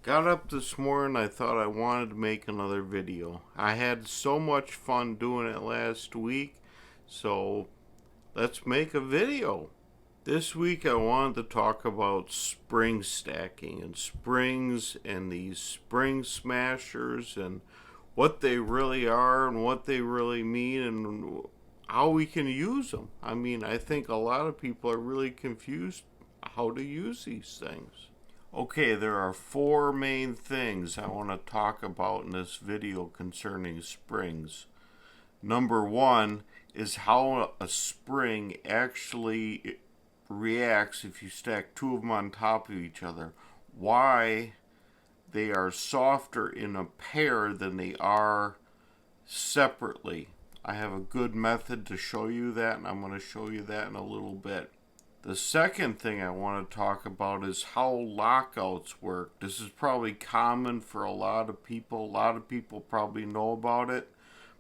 Got up this morning, I thought I wanted to make another video. I had so much fun doing it last week, so let's make a video. This week I wanted to talk about spring stacking and springs and these spring smashers and what they really are and what they really mean and how we can use them. I think a lot of people are really confused how to use these things. Okay, there are four main things I want to talk about in this video concerning springs. Number one is how a spring actually reacts if you stack two of them on top of each other. Why they are softer in a pair than they are separately. I have a good method to show you that, and I'm going to show you that in a little bit. The second thing I want to talk about is how lockouts work. This is probably common for a lot of people. A lot of people probably know about it.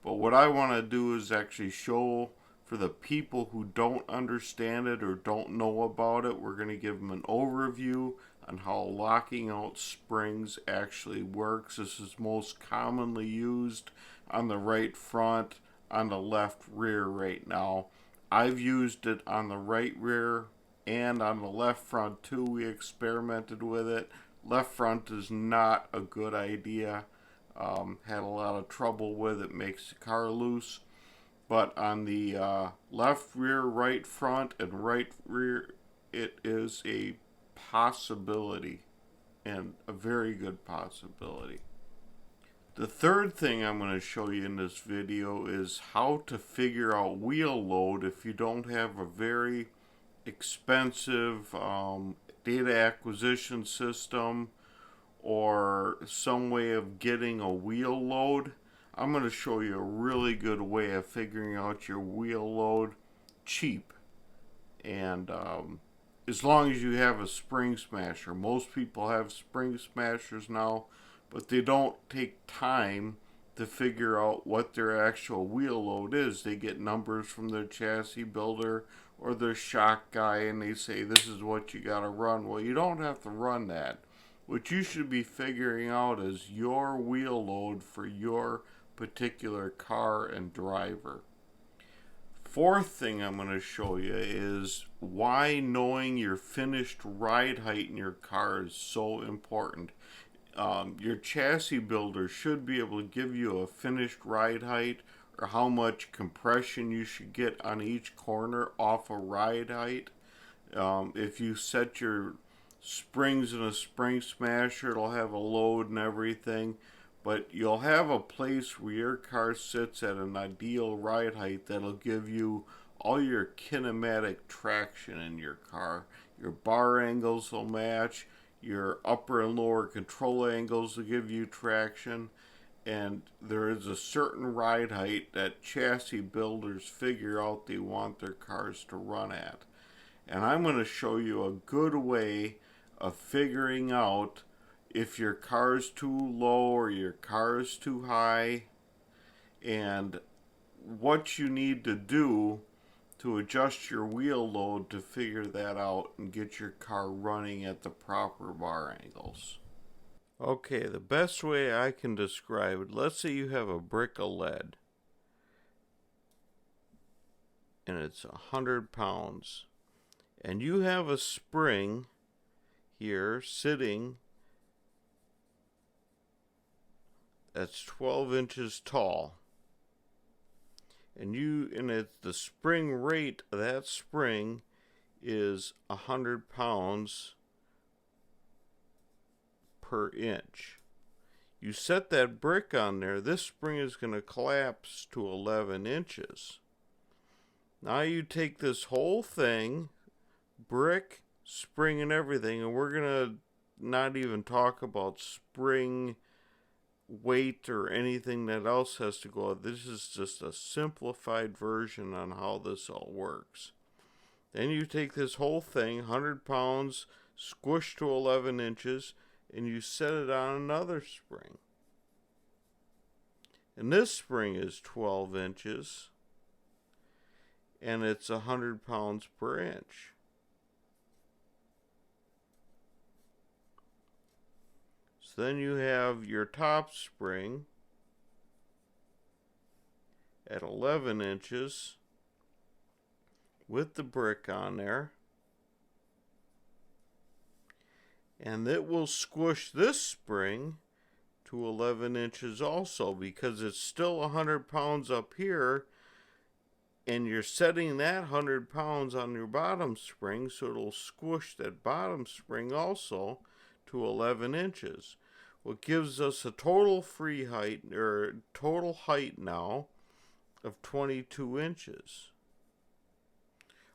But what I want to do is actually show for the people who don't understand it or don't know about it, we're going to give them an overview on how locking out springs actually works. This is most commonly used on the right front, on the left rear right now. I've used it on the right rear and on the left front too. We experimented with it. Left front is not a good idea. Had a lot of trouble with it. Makes the car loose. But on the left rear, right front, and right rear, it is a possibility, and a very good possibility. The third thing I'm going to show you in this video is how to figure out wheel load if you don't have a very expensive data acquisition system or some way of getting a wheel load. I'm going to show you a really good way of figuring out your wheel load cheap, and as long as you have a spring smasher. Most people have spring smashers now, but they don't take time to figure out what their actual wheel load is. They get numbers from their chassis builder or their shock guy and they say this is what you got to run. Well, you don't have to run that. What you should be figuring out is your wheel load for your particular car and driver. Fourth thing I'm going to show you is why knowing your finished ride height in your car is so important. Your chassis builder should be able to give you a finished ride height or how much compression you should get on each corner off a ride height. If you set your springs in a spring smasher, it'll have a load and everything, but you'll have a place where your car sits at an ideal ride height that'll give you all your kinematic traction in your car. Your bar angles will match, your upper and lower control angles will give you traction, and there is a certain ride height that chassis builders figure out they want their cars to run at. And I'm going to show you a good way of figuring out if your car is too low or your car is too high, and what you need to do to adjust your wheel load to figure that out and get your car running at the proper bar angles. Okay, the best way I can describe it, let's say you have a brick of lead and it's 100 pounds and you have a spring here sitting that's 12 inches tall, and the spring rate of that spring is 100 pounds per inch. You set that brick on there, this spring is going to collapse to 11 inches. Now you take this whole thing, brick, spring, and everything, and we're going to not even talk about spring weight or anything that else has to go. This is just a simplified version on how this all works. Then you take this whole thing, 100 pounds, squished to 11 inches, and you set it on another spring. And this spring is 12 inches, and it's 100 pounds per inch. then you have your top spring at 11 inches with the brick on there. And it will squish this spring to 11 inches also, because it's still 100 pounds up here, and you're setting that 100 pounds on your bottom spring, so it'll squish that bottom spring also to 11 inches. What gives us a total free height, or total height now, of 22 inches.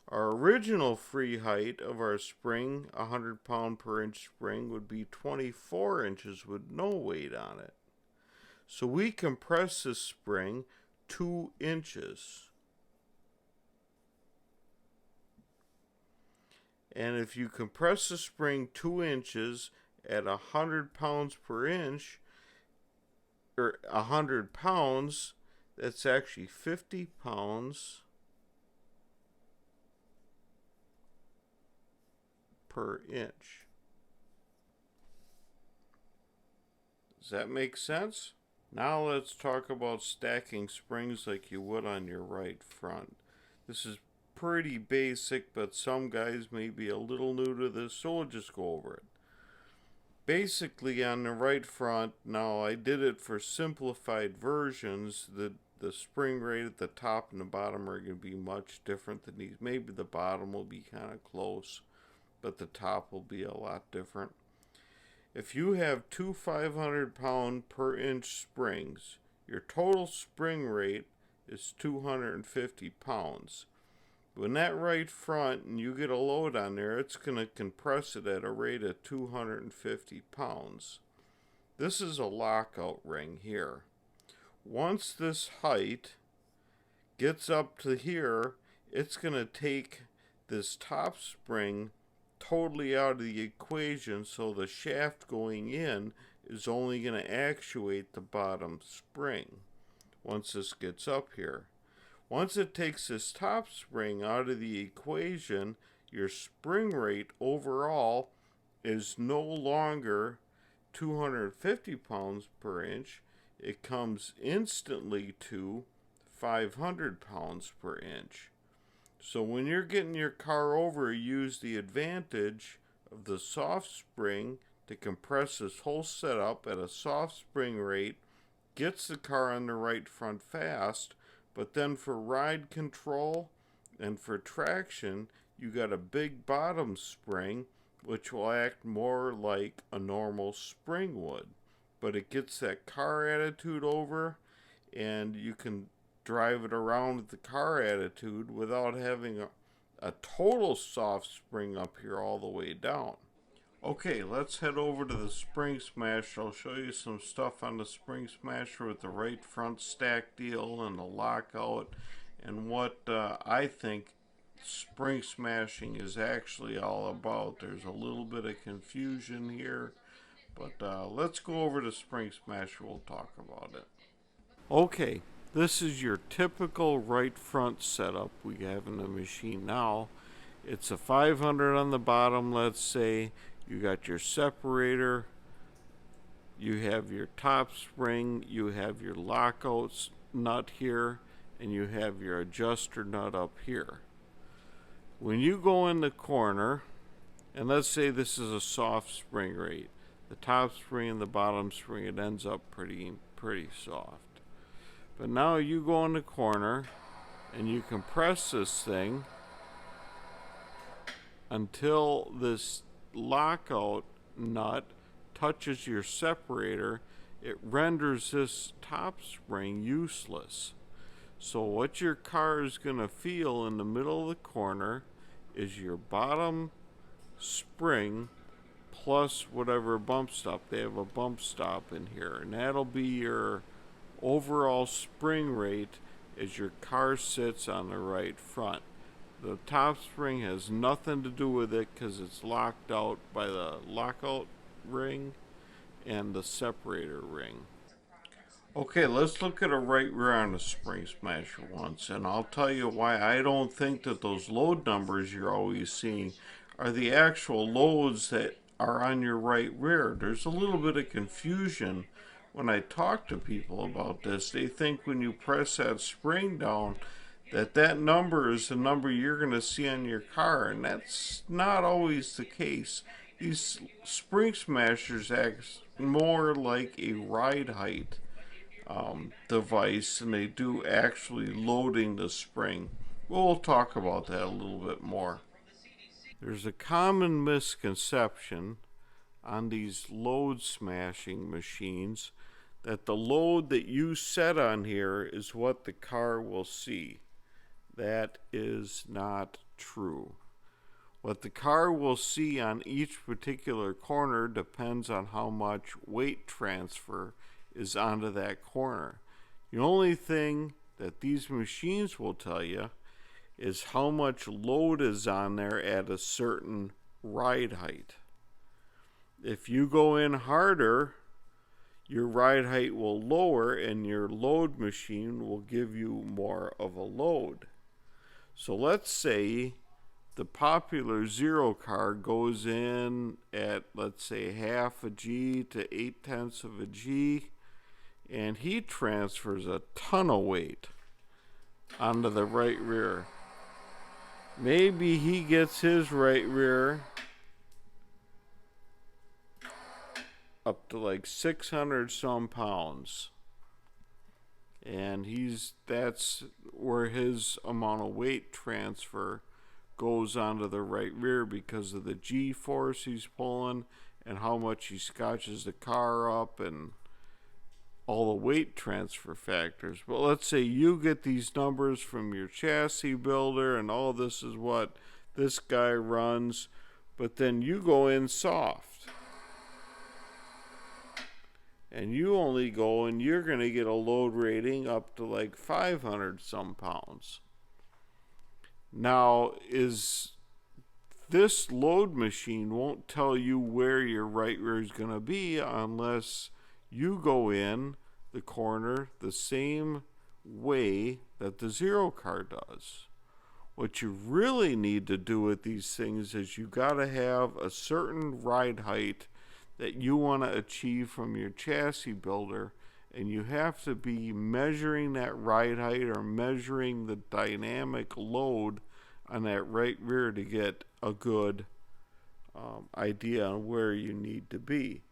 Our original free height of our spring, 100 pound per inch spring, would be 24 inches with no weight on it. So we compress this spring 2 inches. And if you compress the spring 2 inches at 100 pounds per inch, or 100 pounds, that's actually 50 pounds per inch. Does that make sense? Now let's talk about stacking springs like you would on your right front. This is pretty basic, but some guys may be a little new to this, so we'll just go over it. Basically, on the right front, now I did it for simplified versions. The spring rate at the top and the bottom are going to be much different than these. Maybe the bottom will be kind of close, but the top will be a lot different. If you have two 500 pound per inch springs, your total spring rate is 250 pounds. When that right front and you get a load on there, it's going to compress it at a rate of 250 pounds. This is a lockout ring here. Once this height gets up to here, it's going to take this top spring totally out of the equation, so the shaft going in is only going to actuate the bottom spring once this gets up here. Once it takes this top spring out of the equation, your spring rate overall is no longer 250 pounds per inch. It comes instantly to 500 pounds per inch. So when you're getting your car over, use the advantage of the soft spring to compress this whole setup at a soft spring rate, gets the car on the right front fast, but then for ride control and for traction, you got a big bottom spring, which will act more like a normal spring would. But it gets that car attitude over, and you can drive it around with the car attitude without having a total soft spring up here all the way down. Okay, let's head over to the Spring Smasher. I'll show you some stuff on the Spring Smasher with the right front stack deal and the lockout, and what I think spring smashing is actually all about. There's a little bit of confusion here, but let's go over to Spring Smasher. We'll talk about it. Okay, this is your typical right front setup we have in the machine now. It's a 500 on the bottom, let's say. You got your separator, you have your top spring, you have your lockouts nut here, and you have your adjuster nut up here. When you go in the corner, and let's say this is a soft spring rate, the top spring and the bottom spring, it ends up pretty soft. But now you go in the corner and you compress this thing until this lockout nut touches your separator. It renders this top spring useless. So what your car is going to feel in the middle of the corner is your bottom spring plus whatever bump stop. They have a bump stop in here, and that'll be your overall spring rate as your car sits on the right front. The top spring has nothing to do with it because it's locked out by the lockout ring and the separator ring. Okay, let's look at a right rear on the Spring Smasher once, and I'll tell you why I don't think that those load numbers you're always seeing are the actual loads that are on your right rear. There's a little bit of confusion when I talk to people about this. They think when you press that spring down that number is the number you're going to see on your car, and that's not always the case. These spring smashers act more like a ride height device than they do actually loading the spring. We'll talk about that a little bit more. There's a common misconception on these load smashing machines that the load that you set on here is what the car will see. That is not true. What the car will see on each particular corner depends on how much weight transfer is onto that corner. The only thing that these machines will tell you is how much load is on there at a certain ride height. If you go in harder, your ride height will lower and your load machine will give you more of a load. So let's say the popular Zero car goes in at, let's say, half a G to 8/10 of a G, and he transfers a ton of weight onto the right rear. Maybe he gets his right rear up to like 600 some pounds. And that's where his amount of weight transfer goes onto the right rear because of the G force he's pulling and how much he scotches the car up and all the weight transfer factors. But let's say you get these numbers from your chassis builder and all this is what this guy runs, but then you go in soft and you only go and you're going to get a load rating up to like 500 some pounds. Now, this load machine won't tell you where your right rear is going to be unless you go in the corner the same way that the Zero car does. What you really need to do with these things is you got to have a certain ride height that you want to achieve from your chassis builder, and you have to be measuring that ride height or measuring the dynamic load on that right rear to get a good idea on where you need to be.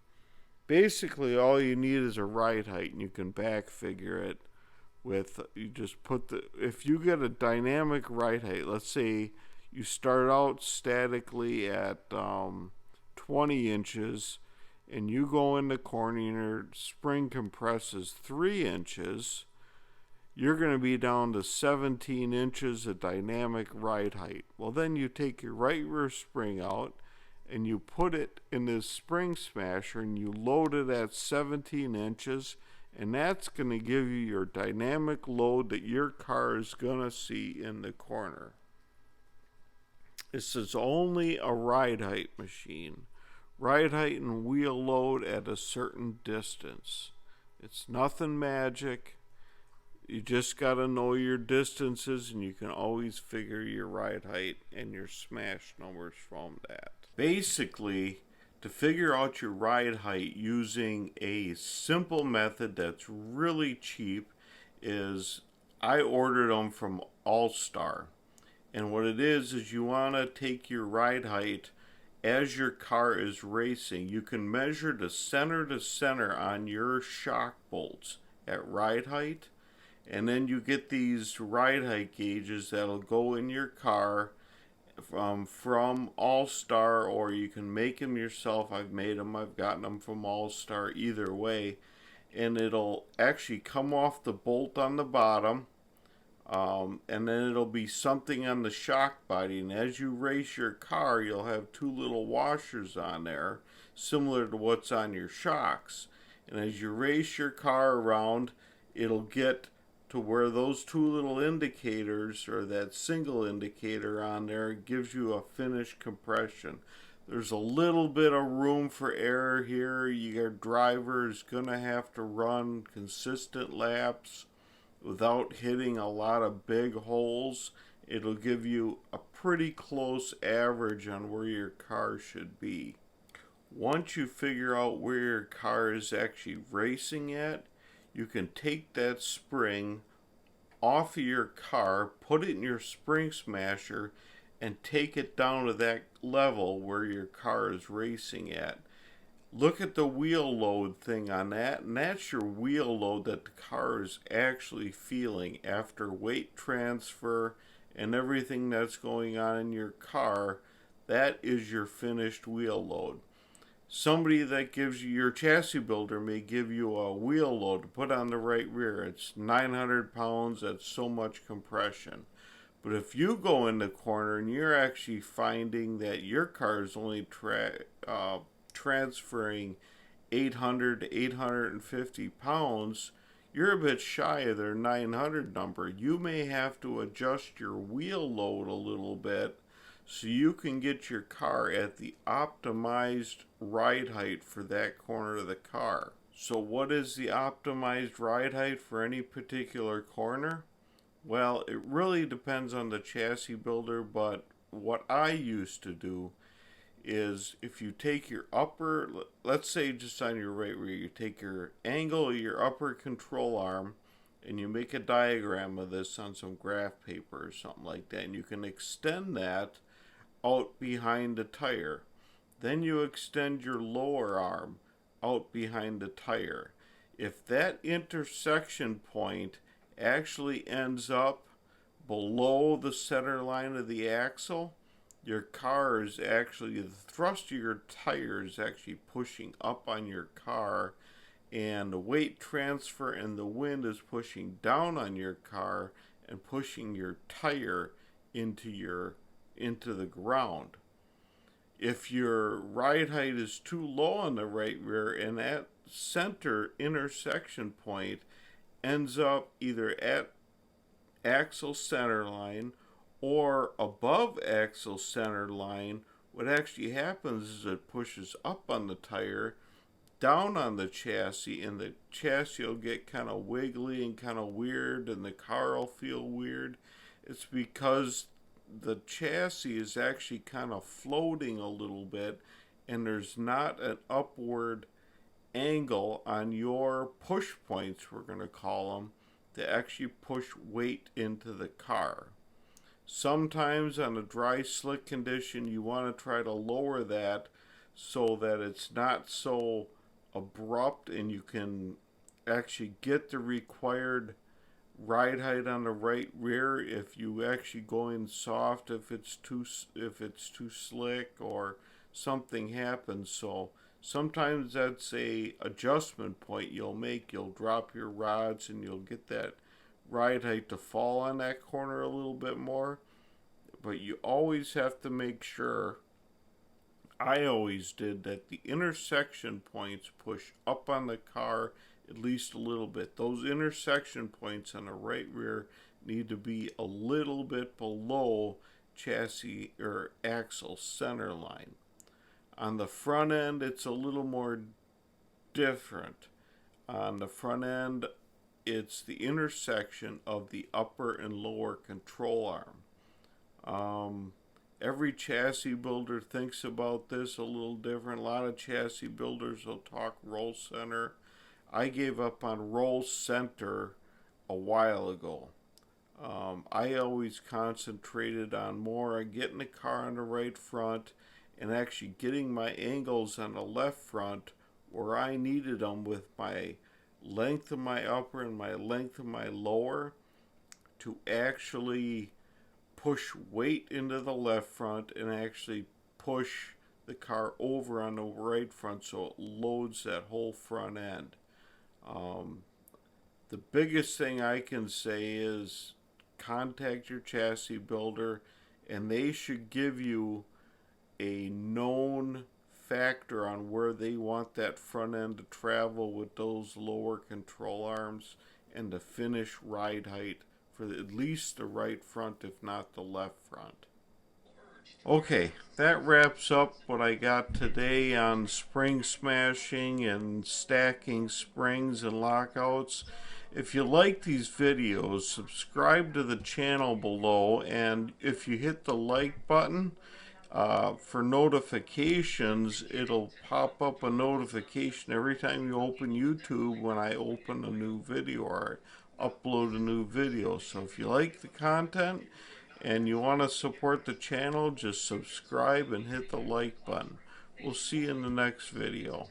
Basically, all you need is a ride height, and you can back figure it with, you just put if you get a dynamic ride height, let's say you start out statically at 20 inches, and you go in the corner and your spring compresses 3 inches, you're going to be down to 17 inches of dynamic ride height. Well, then you take your right rear spring out and you put it in this spring smasher and you load it at 17 inches, and that's going to give you your dynamic load that your car is going to see in the corner. This is only a ride height machine. Ride height and wheel load at a certain distance. It's nothing magic. You just got to know your distances, and you can always figure your ride height and your smash numbers from that. Basically, to figure out your ride height using a simple method that's really cheap is I ordered them from All-Star. And what it is you want to take your ride height as your car is racing. You can measure the center to center on your shock bolts at ride height, and then you get these ride height gauges that'll go in your car from All-Star, or you can make them yourself. I've made them, I've gotten them from All-Star, either way, and it'll actually come off the bolt on the bottom. And then it'll be something on the shock body, and as you race your car, you'll have 2 little washers on there, similar to what's on your shocks. And as you race your car around, it'll get to where those 2 little indicators, or that single indicator on there, gives you a finished compression. There's a little bit of room for error here. Your driver is going to have to run consistent laps without hitting a lot of big holes. It'll give you a pretty close average on where your car should be. Once you figure out where your car is actually racing at, you can take that spring off of your car, put it in your spring smasher, and take it down to that level where your car is racing at. Look at the wheel load thing on that, and that's your wheel load that the car is actually feeling after weight transfer and everything that's going on in your car. That is your finished wheel load. Somebody that gives you, your chassis builder may give you a wheel load to put on the right rear. It's 900 pounds, that's so much compression. But if you go in the corner and you're actually finding that your car is only transferring 800 to 850 pounds, you're a bit shy of their 900 number. You may have to adjust your wheel load a little bit so you can get your car at the optimized ride height for that corner of the car. So what is the optimized ride height for any particular corner? Well, it really depends on the chassis builder, but what I used to do is if you take your upper, let's say just on your right rear, you take your angle of your upper control arm and you make a diagram of this on some graph paper or something like that, and you can extend that out behind the tire. Then you extend your lower arm out behind the tire. If that intersection point actually ends up below the center line of the axle, your car is actually, the thrust of your tire is actually pushing up on your car, and the weight transfer and the wind is pushing down on your car and pushing your tire into the ground. If your ride height is too low on the right rear and that center intersection point ends up either at axle center line or above axle center line, what actually happens is it pushes up on the tire, down on the chassis, and the chassis will get kind of wiggly and kind of weird, and the car will feel weird. It's because the chassis is actually kind of floating a little bit, and there's not an upward angle on your push points, we're going to call them, to actually push weight into the car. Sometimes on a dry slick condition you want to try to lower that so that it's not so abrupt and you can actually get the required ride height on the right rear. If you actually go in soft, if it's too slick or something happens. So sometimes that's a adjustment point you'll make. You'll drop your rods and you'll get that ride height to fall on that corner a little bit more. But you always have to make sure, I always did, that the intersection points push up on the car at least a little bit. Those intersection points on the right rear need to be a little bit below chassis or axle center line. On the front end, it's a little more different. On the front end, it's the intersection of the upper and lower control arm. Every chassis builder thinks about this a little different. A lot of chassis builders will talk roll center. I gave up on roll center a while ago. I always concentrated on more getting the car on the right front and actually getting my angles on the left front where I needed them with my length of my upper and my length of my lower to actually push weight into the left front and actually push the car over on the right front so it loads that whole front end. The biggest thing I can say is contact your chassis builder and they should give you a known factor on where they want that front end to travel with those lower control arms and the finish ride height for at least the right front, if not the left front. Okay, that wraps up what I got today on spring smashing and stacking springs and lockouts. If you like these videos, subscribe to the channel below, and if you hit the like button, For notifications, it'll pop up a notification every time you open YouTube when I open a new video or upload a new video. So if you like the content and you want to support the channel, just subscribe and hit the like button. We'll see you in the next video.